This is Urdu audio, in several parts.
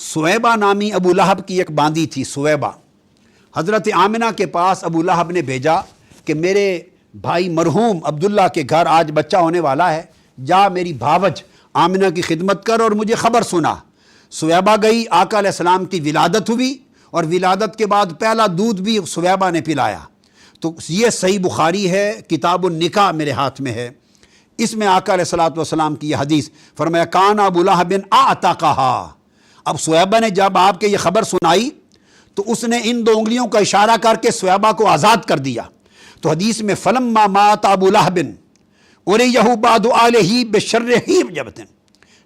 سویبہ نامی ابو لہب کی ایک باندی تھی سویبہ. حضرت آمنہ کے پاس ابو لہب نے بھیجا کہ میرے بھائی مرحوم عبداللہ کے گھر آج بچہ ہونے والا ہے، جا میری بھاوج آمنہ کی خدمت کر اور مجھے خبر سنا. سویبہ گئی، آقا علیہ السلام کی ولادت ہوئی اور ولادت کے بعد پہلا دودھ بھی سویبہ نے پلایا. تو یہ صحیح بخاری ہے، کتاب النکاح میرے ہاتھ میں ہے. اس میں آقا علیہ السلام کی یہ حدیث فرمایا کان ابو لہب اعتقہا. اب سویبہ نے جب آپ کے یہ خبر سنائی تو اس نے ان 2 انگلیوں کا اشارہ کر کے سویبہ کو آزاد کر دیا. تو حدیث میں فلما مات ابو لہب اریہ بعد آلہ بشر حیبۃ،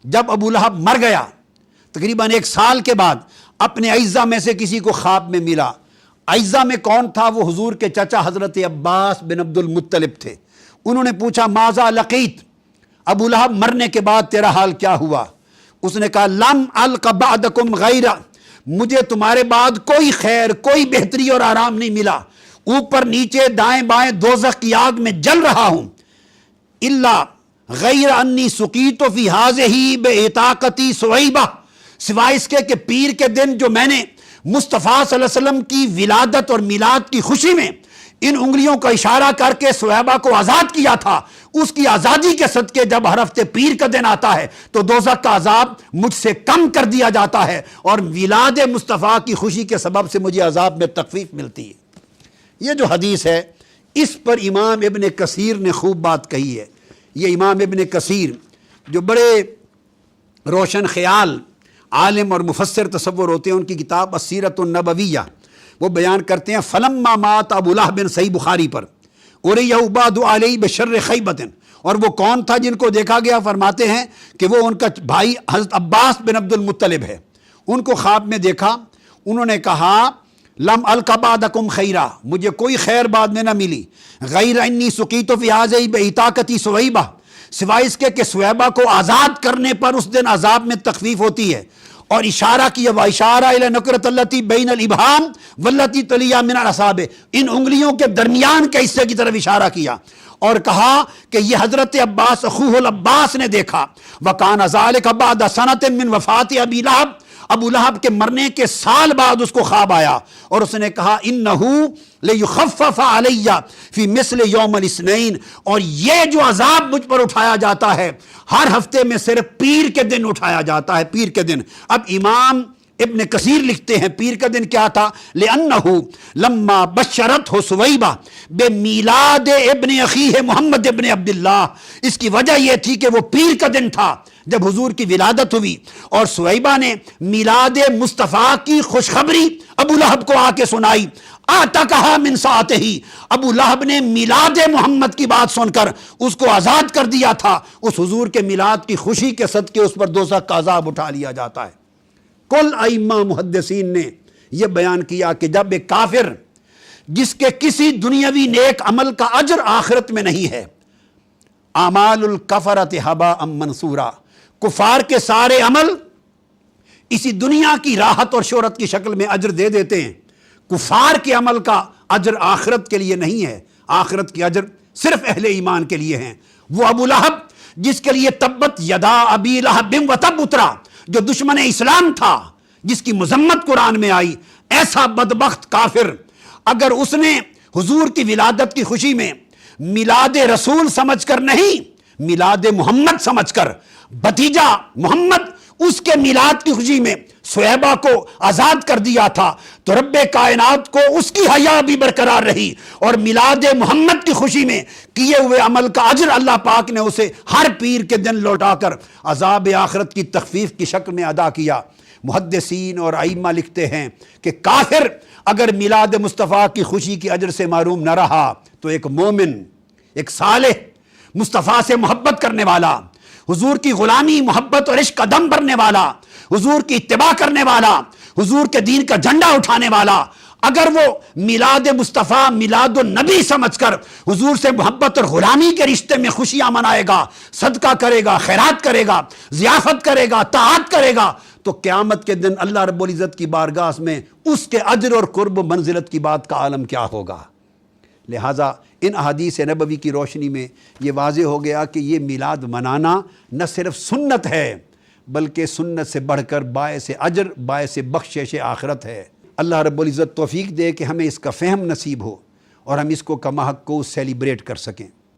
جب ابو لہب مر گیا تقریباً 1 سال کے بعد اپنے اعزہ میں سے کسی کو خواب میں ملا. اعزہ میں کون تھا؟ وہ حضور کے چچا حضرت عباس بن عبد المطلب تھے. انہوں نے پوچھا ماذا لقیت، ابو لہب مرنے کے بعد تیرا حال کیا ہوا؟ اس نے کہا لم الق بعدکم غیر، مجھے تمہارے بعد کوئی خیر، کوئی بہتری اور آرام نہیں ملا، اوپر نیچے دائیں بائیں دوزخ کی آگ میں جل رہا ہوں. الا غیر انی سقیت فی ہذہ بعتاقتی سویبہ، سوائے اس کے کہ پیر کے دن جو میں نے مصطفیٰ صلی اللہ علیہ وسلم کی ولادت اور میلاد کی خوشی میں ان انگلیوں کا اشارہ کر کے سویبہ کو آزاد کیا تھا، اس کی آزادی کے صدقے جب ہر ہفتے پیر کا دن آتا ہے تو دوزخ کا عذاب مجھ سے کم کر دیا جاتا ہے اور میلاد مصطفیٰ کی خوشی کے سبب سے مجھے عذاب میں تخفیف ملتی ہے. یہ جو حدیث ہے اس پر امام ابن کثیر نے خوب بات کہی ہے. یہ امام ابن کثیر جو بڑے روشن خیال عالم اور مفسر تصور ہوتے ہیں، ان کی کتاب السیرۃ النبویہ، وہ بیان کرتے ہیں فلما مات ابو لہب، صحیح بخاری پر، اریہ بعد علیہ بشر خیبۃ. اور وہ کون تھا جن کو دیکھا گیا؟ فرماتے ہیں کہ وہ ان کا بھائی حضرت عباس بن عبد المطلب ہے. ان کو خواب میں دیکھا، انہوں نے کہا لم الق بعدکم خیرا، مجھے کوئی خیر بعد میں نہ ملی، غیر انی سقیت فی ہذہ بعتاقتی سویبہ، سوائے اس کے کہ سویبہ کو آزاد کرنے پر اس دن عذاب میں تخفیف ہوتی ہے. اور اشارہ کیا واشارہ الی نکرۃ التی بین الابہام والتی تلیہ من الاصابع، ان انگلیوں کے درمیان کے حصے کی طرف اشارہ کیا اور کہا کہ یہ حضرت عباس اخوہ العباس نے دیکھا. وکان ذلک بعد سنۃ من وفات ابی لہب، ابو لہب کے مرنے کے سال بعد اس کو خواب آیا اور اس نے کہا انہ لیخفف علی فی مثل یوم الاثنین، اور یہ جو عذاب مجھ پر اٹھایا جاتا ہے ہر ہفتے میں صرف پیر کے دن اٹھایا جاتا ہے، پیر کے دن. اب امام ابن کثیر لکھتے ہیں پیر کا دن کیا تھا؟ لأنہ لما بشرتہ سویبہ بمیلاد ابن اخیہ محمد ابن عبداللہ، اس کی وجہ یہ تھی کہ وہ پیر کا دن تھا جب حضور کی ولادت ہوئی اور سویبہ نے میلاد مصطفیٰ کی خوشخبری ابو لہب کو آ کے سنائی. اعتقہا من ساعتہ، ابو لہب نے میلاد محمد کی بات سن کر اس کو آزاد کر دیا تھا. اس حضور کے میلاد کی خوشی کے صدقے اس پر دوزخ کا عذاب اٹھا لیا جاتا ہے. کل ائمہ محدثین نے یہ بیان کیا کہ جب ایک کافر جس کے کسی دنیاوی نیک عمل کا اجر آخرت میں نہیں ہے، اعمال الکفرۃ ھباء منثورا، کفار کے سارے عمل اسی دنیا کی راحت اور شہرت کی شکل میں اجر دے دیتے ہیں، کفار کے عمل کا اجر آخرت کے لیے نہیں ہے، آخرت کی اجر صرف اہل ایمان کے لیے ہیں. وہ ابو لہب جس کے لیے تبت یدا ابی لہب و تب اترا، جو دشمن اسلام تھا، جس کی مذمت قرآن میں آئی، ایسا بدبخت کافر اگر اس نے حضور کی ولادت کی خوشی میں میلاد رسول سمجھ کر نہیں، میلاد محمد سمجھ کر، بھتیجا محمد اس کے میلاد کی خوشی میں سویبہ کو آزاد کر دیا تھا، تو رب کائنات کو اس کی حیا بھی برقرار رہی اور میلاد محمد کی خوشی میں کیے ہوئے عمل کا اجر اللہ پاک نے اسے ہر پیر کے دن لوٹا کر عذاب آخرت کی تخفیف کی شکل میں ادا کیا. محدثین اور ائمہ لکھتے ہیں کہ کافر اگر میلاد مصطفیٰ کی خوشی کی اجر سے محروم نہ رہا تو ایک مومن، ایک صالح، مصطفیٰ سے محبت کرنے والا، حضور کی غلامی محبت اور عشق کا دم بھرنے والا، حضور کی اتباع کرنے والا، حضور کے دین کا جھنڈا اٹھانے والا، اگر وہ میلاد مصطفیٰ میلاد النبی سمجھ کر حضور سے محبت اور غلامی کے رشتے میں خوشیاں منائے گا، صدقہ کرے گا، خیرات کرے گا، ضیافت کرے گا، طاعت کرے گا، تو قیامت کے دن اللہ رب العزت کی بارگاہ میں اس کے اجر اور قرب و منزلت کی بات کا عالم کیا ہوگا. لہٰذا ان احادیث نبوی کی روشنی میں یہ واضح ہو گیا کہ یہ میلاد منانا نہ صرف سنت ہے بلکہ سنت سے بڑھ کر باعث اجر باعث بخشش آخرت ہے۔ اللہ رب العزت توفیق دے کہ ہمیں اس کا فہم نصیب ہو اور ہم اس کو کما حق کو سیلیبریٹ کر سکیں۔